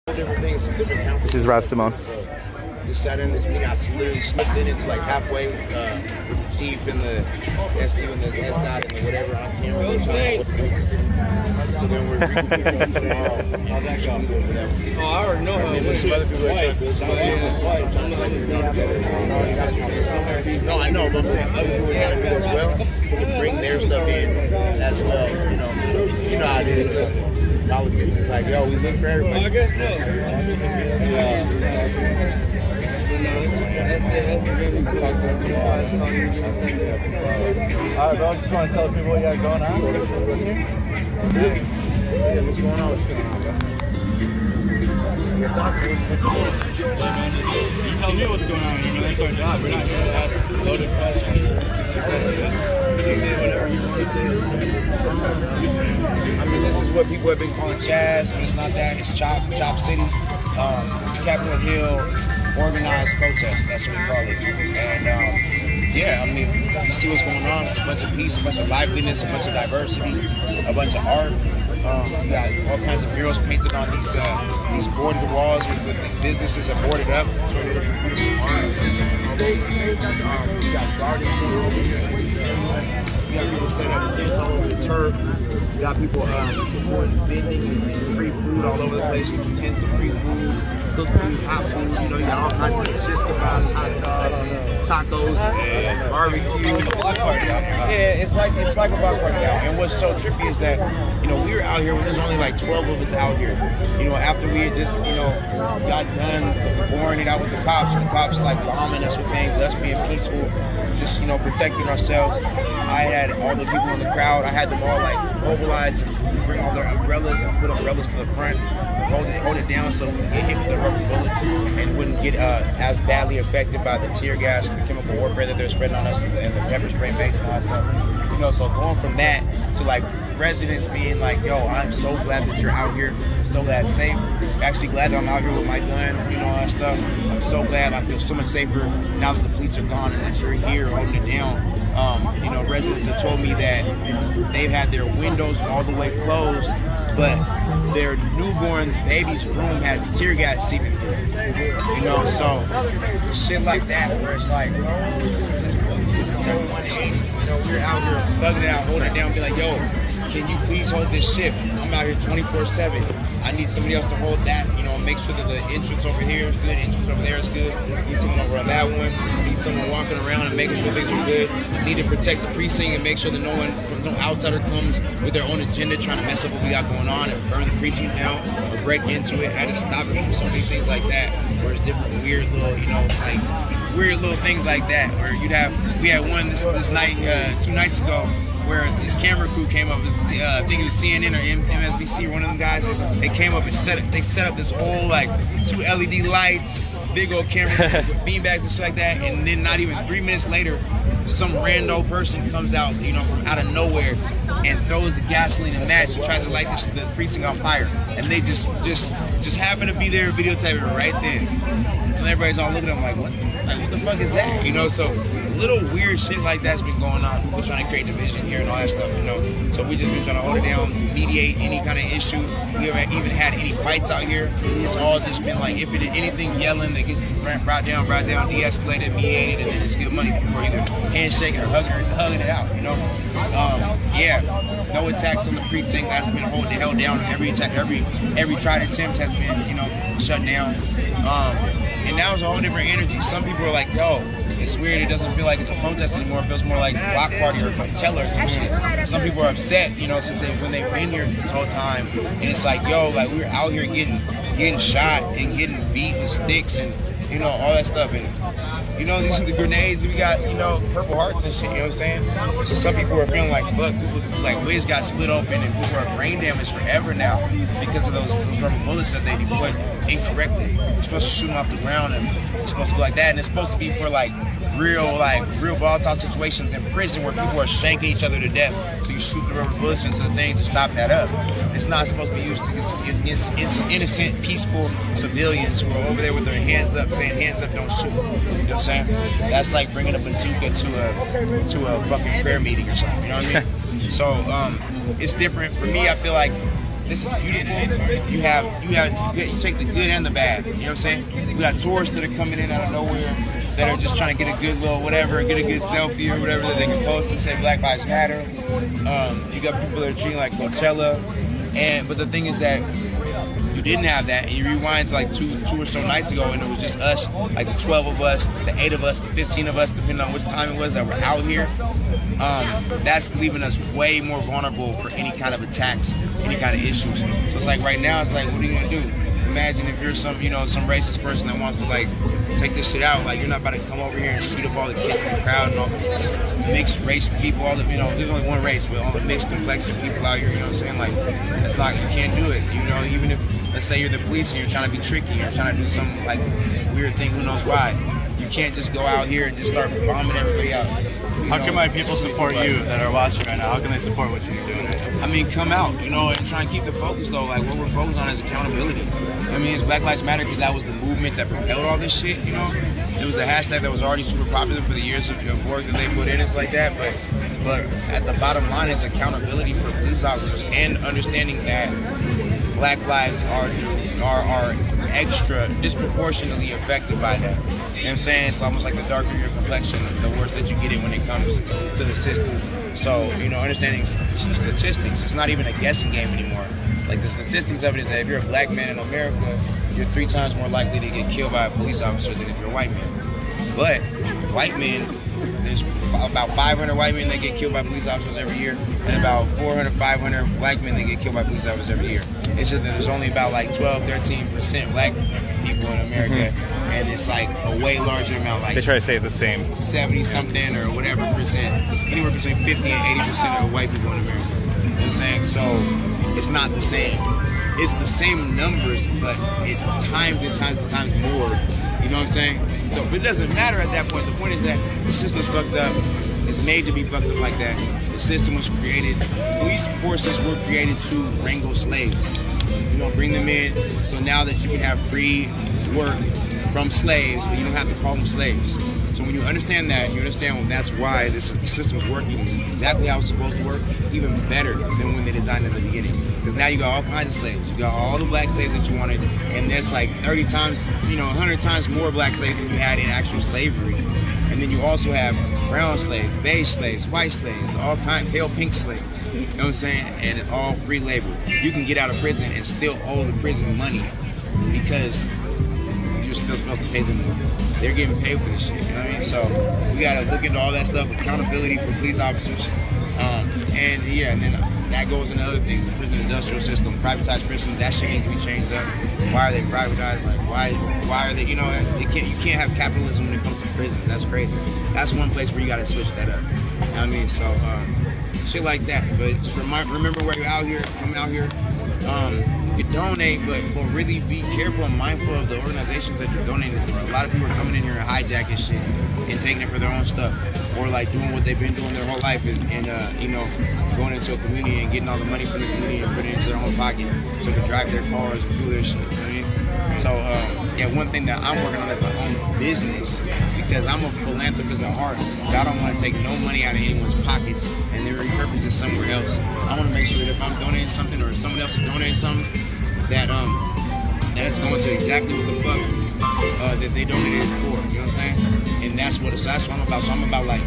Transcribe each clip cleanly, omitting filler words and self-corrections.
This is Raz Simone. Just sat in this meeting. I literally slipped in. It's like halfway with the chief and the SU and the S-Dot and the whatever. I can't really tell what to do. So then we're reconvening tomorrow. How'd that go? Oh, I already know how it went. Some other people are trying to do it. No, I know, but I'm saying other people are trying to do it as well. To bring their stuff in as well. You know how it is. Politics is like, yo, we look for everybody. I guess so. Alright, bro, I just want to tell people what you got going on. Yeah, what's going on? What's going on, bro? You tell me what's going on. That's our job. We're not here to ask loaded questions. You say whatever you want to say. I mean, this is what people have been calling CHAZ, but it's not that. It's Chop City, Capitol Hill organized protest. That's what we call it. And yeah, I mean, you see what's going on. It's a bunch of peace, a bunch of liveliness, a bunch of diversity, a bunch of art. You got all kinds of murals painted on these boarded walls with these businesses are boarded up. So you got gardens over here. You got people set up tents all over the turf. You got people doing vending and free food all over the place with tents of free food, cooked food, hot food. You know, you got all kinds of shish kebabs, hot dogs, tacos, barbecue. Yeah, it's like a block party out. And what's so trippy is that, we were out here when there's only like 12 of us out here. After we had just, got done boring it out with the cops, and the cops like bombing us with things, us being peaceful, just, protecting ourselves. I had all the people in the crowd, I had them all like mobilize and bring all their umbrellas and put umbrellas to the front, hold it down so we wouldn't get hit with the rubber bullets and wouldn't get as badly affected by the tear gas and the chemical warfare that they're spreading on us and the pepper spray base and all that stuff. So going from that to like residents being like, yo, I'm so glad that you're out here, so glad safe. Actually glad that I'm out here with my gun, all that stuff. I'm so glad I feel so much safer now that the police are gone and that you're here holding it down. Residents have told me that they've had their windows all the way closed, but their newborn baby's room has tear gas seeping through. So shit like that where it's like, we're out here thugging it out, holding it down, be like, yo, can you please hold this ship? I'm out here 24/7. I need somebody else to hold that, make sure that the entrance over here is good, entrance over there is good. Need someone over on that one. Need someone walking around and making sure things are good. Need to protect the precinct and make sure that no outsider comes with their own agenda trying to mess up what we got going on and burn the precinct down or break into it. I had to stop it from so many things like that, where it's different weird little, weird little things like that, where we had one this night, 2 nights ago, where this camera crew came up, I think it was CNN or MSNBC, one of them guys, they came up and set up this whole like 2 LED lights, big old camera with beanbags and shit like that, and then not even 3 minutes later, some rando person comes out, from out of nowhere and throws a gasoline and match and tries to light the precinct on fire, and they just happen to be there videotaping right then, and everybody's all looking at them like, what the fuck is that? So little weird shit like that's been going on. People trying to create division here and all that stuff, So we just been trying to hold it down, mediate any kind of issue. We haven't even had any fights out here. It's all just been like, if it is anything yelling that gets brought down, de-escalated, mediated, and then just give money for either handshaking or hugging it out, no attacks on the precinct has been held down. Every attack, every tried attempt has been, shut down. And that was a whole different energy. Some people are like, yo, it's weird, it doesn't feel like it's a protest anymore, it feels more like a block party or a Coachella or some shit. Some people are upset, since when they've been here this whole time, and it's like, yo, like we were out here getting shot and getting beat with sticks and, all that stuff, and, these are the grenades, we got, Purple Hearts and shit, you know what I'm saying? So some people are feeling like, fuck, people's, like, wigs got split open and people are brain damaged forever now because of those rubber bullets that they deployed incorrectly. You're supposed to shoot them off the ground and it's supposed to be like that, and it's supposed to be for, like, real volatile situations in prison where people are shanking each other to death. So you shoot the rubber bullets into the things to stop that up. It's not supposed to be used against innocent, peaceful civilians who are over there with their hands up saying, hands up, don't shoot. You know what I'm saying? That's like bringing a bazooka to a fucking prayer meeting or something. You know what I mean? So it's different. For me, I feel like this is beautiful. You take the good and the bad. You know what I'm saying? We got tourists that are coming in out of nowhere that are just trying to get a good little whatever, get a good selfie or whatever that they can post to say Black Lives Matter. You got people that are treating like Coachella, but the thing is that you didn't have that, and you rewind to like two or so nights ago, and it was just us, like the 12 of us, the 8 of us, the 15 of us, depending on which time it was that were out here. That's leaving us way more vulnerable for any kind of attacks, any kind of issues. So it's like right now, it's like, what are you gonna do? Imagine if you're some racist person that wants to like take this shit out. Like, you're not about to come over here and shoot up all the kids in the crowd and all the mixed race people, all the, there's only one race, but all the mixed complexion people out here, you know what I'm saying? Like, that's not, you can't do it, even if, let's say you're the police and you're trying to be tricky, you're trying to do some like weird thing, who knows why. You can't just go out here and just start bombing everybody out. How can my people support you that are watching right now? How can they support what you're doing right now? I mean, come out, and try and keep the focus though. Like, what we're focused on is accountability. I mean, it's Black Lives Matter because that was the movement that propelled all this shit, It was a hashtag that was already super popular for the years of work that they put in. It's like that, but at the bottom line is accountability for police officers and understanding that Black lives are extra disproportionately affected by that. You know what I'm saying? It's almost like the darker your complexion, the worse that you get it when it comes to the system. So, understanding statistics, it's not even a guessing game anymore. Like, the statistics of it is that if you're a black man in America, you're 3 times more likely to get killed by a police officer than if you're a white man. But white men, there's about 500 white men that get killed by police officers every year, and about 400, 500 black men that get killed by police officers every year. It's just that there's only about like 12, 13% black people in America, and it's like a way larger amount. Like, They try to say it's the same. 70 something or whatever percent, anywhere between 50 and 80% of white people in America. You know what I'm saying? So it's not the same. It's the same numbers, but it's times and times and times more. You know what I'm saying? So, but it doesn't matter at that point. The point is that the system's fucked up. It's made to be fucked up like that. The system was created. Police forces were created to wrangle slaves. Bring them in so now that you can have free work from slaves, but you don't have to call them slaves. So when you understand that, you understand that's why this system is working exactly how it's supposed to work, even better than when they designed it at the beginning. Because now you got all kinds of slaves. You got all the black slaves that you wanted, and there's like 30 times, 100 times more black slaves than you had in actual slavery. And then you also have brown slaves, beige slaves, white slaves, all kinds, pale pink slaves. You know what I'm saying? And it's all free labor. You can get out of prison and still owe the prison money because you're still supposed to pay them more. They're getting paid for this shit, you know what I mean? So we gotta look into all that stuff, accountability for police officers. And then that goes into other things, the prison industrial system, privatized prisons, that shit needs to be changed up. Why are they privatized? Like, why are they, you can't have capitalism when it comes to prisons. That's crazy. That's one place where you gotta switch that up. You know what I mean? So, shit like that. But just remember where you're out here, come out here, you donate, but really be careful and mindful of the organizations that you're donating for. A lot of people are coming in here and hijacking shit and taking it for their own stuff, or like doing what they've been doing their whole life and going into a community and getting all the money from the community and putting it into their own pocket so they can drive their cars and do their shit. You know what I mean? So one thing that I'm working on is my own business, because I'm a philanthropist at heart. I don't want to take no money out of anyone's pockets and then repurpose it somewhere else. I want to make sure that if I'm donating something or someone else is donating something, that it's going to exactly what the fuck that they donated it for. You know what I'm saying? And that's what I'm about. So I'm about, like,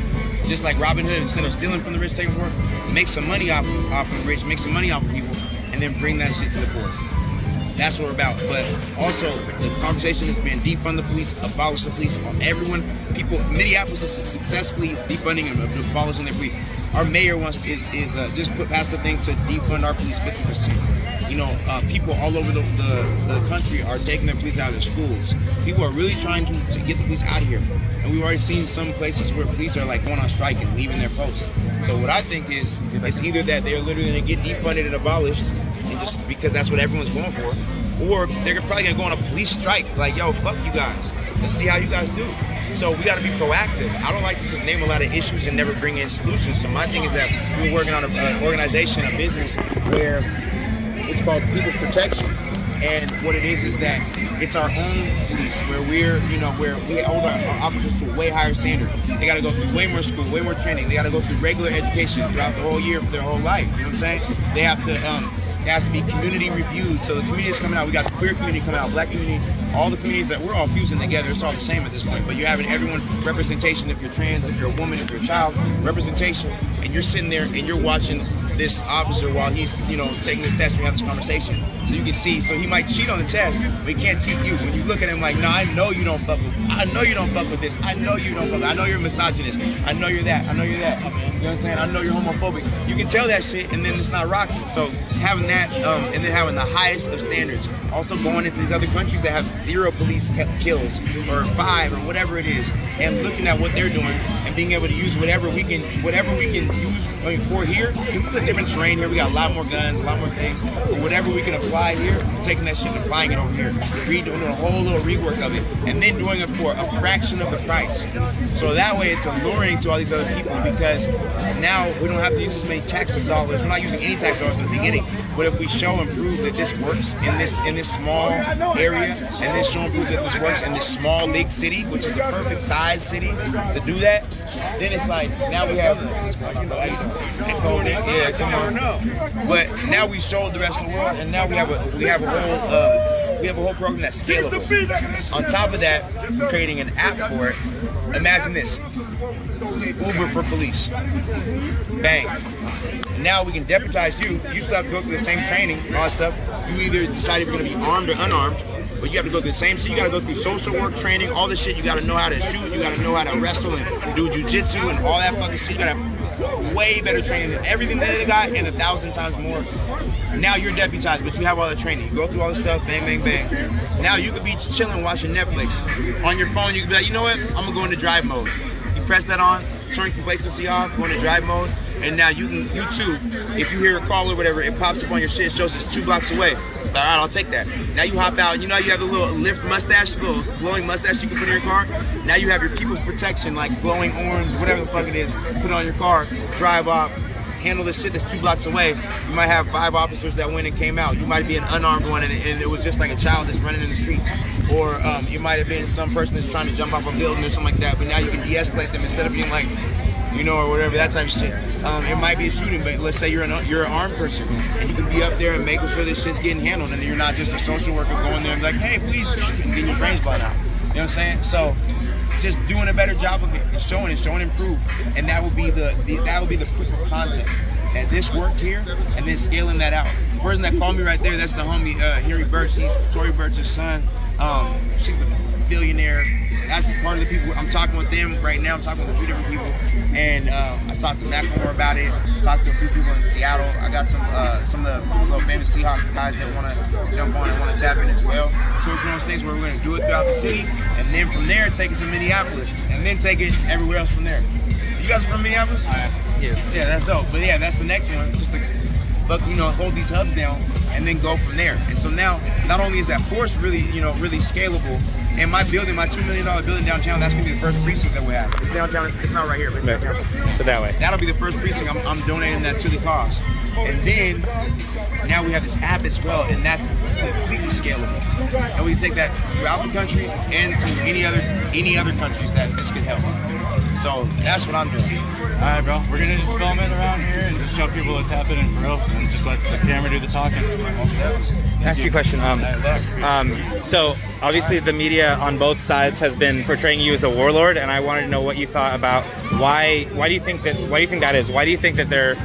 just like Robin Hood, instead of stealing from the rich, taking from poor, make some money off of the rich, make some money off of people, and then bring that shit to the poor. That's what we're about. But also, the conversation has been defund the police, abolish the police. Everyone, people, Minneapolis is successfully defunding and abolishing their police. Our mayor is just put past the thing to defund our police 50%. People all over the country are taking their police out of their schools. People are really trying to get the police out of here. And we've already seen some places where police are like going on strike and leaving their posts. So what I think is, it's either that they're literally going to get defunded and abolished, and just because that's what everyone's going for, or they're probably going to go on a police strike. Like, yo, fuck you guys. Let's see how you guys do. So we got to be proactive. I don't like to just name a lot of issues and never bring in solutions. So my thing is that we're working on an organization, a business, where it's called People's Protection. And what it is that it's our own police, where where we hold our officers to a way higher standard. They got to go through way more school, way more training. They got to go through regular education throughout the whole year for their whole life. You know what I'm saying? They have to it has to be community reviewed. So the community is coming out. We got the queer community coming out, black community, all the communities that we're all fusing together. It's all the same at this point. But you're having everyone representation. If you're trans, if you're a woman, if you're a child, representation. And you're sitting there and you're watching this officer while he's, you know, taking this test. We have this conversation, so you can see. So he might cheat on the test, but he can't cheat you. When you look at him like, nah, I know you don't fuck with. I know you don't fuck with this. I know you don't fuck with. I know you're a misogynist. I know you're that. I know you're that. You know what I'm saying? I know you're homophobic. You can tell that shit, and then it's not rocking. So having that, and then having the highest of standards. Also going into these other countries that have 0 police kills or 5 or whatever it is, and looking at what they're doing and being able to use whatever we can use for here. It's a different terrain here. We got a lot more guns, a lot more things. But whatever we can apply here, we're taking that shit and applying it over here. Redoing a whole little rework of it, and then doing it for a fraction of the price. So that way, it's alluring to all these other people because now we don't have to use as many tax dollars. We're not using any tax dollars in the beginning. But if we show and prove that this works in this small area, and then show and prove that this works in this small big city, which is the perfect size city to do that, then it's like now we have. Yeah, come on. But now we showed the rest of the world, and now we have a whole program that's scalable. On top of that, creating an app for it. Imagine this: Uber for police. Bang. Now we can deputize you. You still have to go through the same training and all that stuff. You either decide if you're going to be armed or unarmed, but you have to go through the same shit. You got to go through social work training, all this shit. You got to know how to shoot. You got to know how to wrestle and do jujitsu and all that fucking shit. You got to have way better training than everything that they got and 1,000 times more. Now you're deputized, but you have all the training. You go through all this stuff, bang, bang, bang. Now you could be chilling watching Netflix. On your phone, you could be like, you know what? I'm going to go into drive mode. You press that on, turn complacency off, go into drive mode. And now you too, if you hear a call or whatever, it pops up on your shit, it shows it's 2 blocks away. All right, I'll take that. Now you hop out, you know how you have the little lift mustache, little glowing mustache you can put in your car? Now you have your people's protection, like glowing orange, whatever the fuck it is, put it on your car, drive off, handle this shit that's 2 blocks away. You might have 5 officers that went and came out. You might be an unarmed one and it was just like a child that's running in the streets. Or you might have been some person that's trying to jump off a building or something like that, but now you can de-escalate them instead of being like, you know, or whatever, that type of shit. It might be a shooting, but let's say you're an armed person, and you can be up there and making sure this shit's getting handled, and you're not just a social worker going there and be like, hey, please, and getting your brains blown out. You know what I'm saying? So, just doing a better job of it, and showing improve, and that would be the proof of concept that this worked here, and then scaling that out. The person that called me right there, that's the homie Henry Birch. He's Tory Birch's son. She's a billionaire. That's part of the people. I'm talking with them right now. I'm talking with a few different people, and I talked to Macklemore about it. Talked to a few people in Seattle. I got some of the little famous Seahawks guys that want to jump on and want to tap in as well. So it's one of those things where we're going to do it throughout the city, and then from there take it to Minneapolis, and then take it everywhere else from there. You guys are from Minneapolis? Yes. Yeah, that's dope. But yeah, that's the next one. Just to hold these hubs down and then go from there. And so now, not only is that force really scalable, and my building, my $2 million building downtown, that's gonna be the first precinct that we have. It's downtown, it's not right here, but it's downtown. But that way. That'll be the first precinct. I'm donating that to the cause. And then, now we have this app as well, and that's completely scalable. And we take that throughout the country and to any other countries that this could help. So that's what I'm doing. All right, bro. We're gonna just film it around here and just show people what's happening for real, and just let the camera do the talking. Ask you a question. So obviously the media on both sides has been portraying you as a warlord, and I wanted to know what you thought about why do you think that is? Why do you think that they're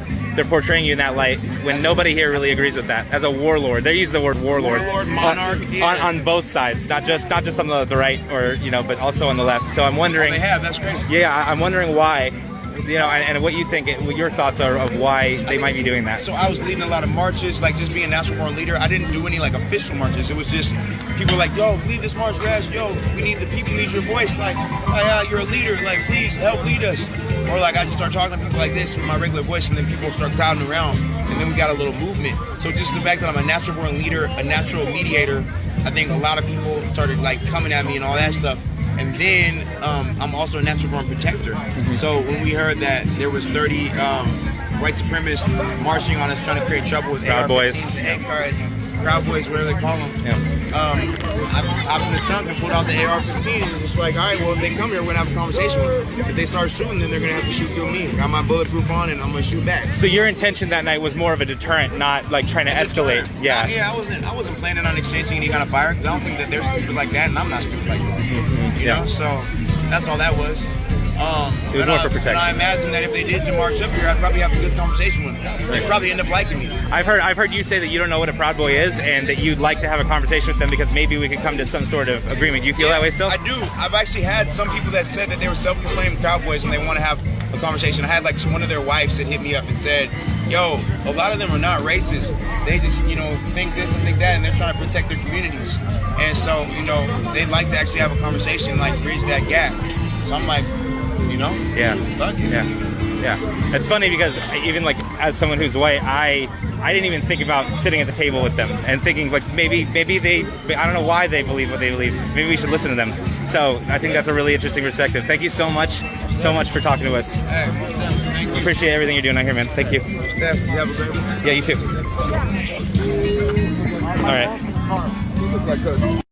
portraying you in that light when nobody here really agrees with that as a warlord? They use the word warlord monarch, on both sides, not just on the right or but also on the left. So I'm wondering. They have, that's crazy. Yeah, I'm wondering why. And what you think, what your thoughts are of why they might be doing that. So I was leading a lot of marches, like just being a natural born leader. I didn't do any like official marches. It was just people like, yo, lead this march, Raz. Yo, we need the people need your voice. Like, you're a leader. Like, please help lead us. Or like I just start talking to people like this with my regular voice, and then people start crowding around, and then we got a little movement. So just the fact that I'm a natural born leader, a natural mediator, I think a lot of people started like coming at me and all that stuff. And then I'm also a natural born protector. So when we heard that there was 30 white supremacists marching on us, trying to create trouble with Proud Boys, and Proud Boys, whatever they call them. Yeah. hopped in the trunk and pulled out the AR-15 and was just like, all right, well, if they come here, we're gonna have a conversation with them. If they start shooting, then they're gonna have to shoot through me. I got my bulletproof on and I'm gonna shoot back. So your intention that night was more of a deterrent, not like trying to escalate. Yeah. Yeah, I wasn't planning on exchanging any kind of fire because I don't think that they're stupid like that and I'm not stupid like that. You know, so that's all that was. It was more for protection. And I imagine that if they did march up here, I'd probably have a good conversation with them. They'd probably end up liking me. I've heard you say that you don't know what a Proud Boy is and that you'd like to have a conversation with them because maybe we could come to some sort of agreement. You feel that way still? I do. I've actually had some people that said that they were self-proclaimed cowboys and they want to have a conversation. I had like one of their wives that hit me up and said, yo, a lot of them are not racist. They just, think this and think that, and they're trying to protect their communities. And so, they'd like to actually have a conversation, like bridge that gap. So I'm like, fuck it. Yeah. It's funny because even like as someone who's white, I didn't even think about sitting at the table with them and thinking like maybe they, I don't know why they believe what they believe. Maybe we should listen to them. So I think that's a really interesting perspective. Thank you so much for talking to us. Hey, thank you. Appreciate everything you're doing out here, man. Thank you. Steph, you have a great one. Yeah, you too. All right.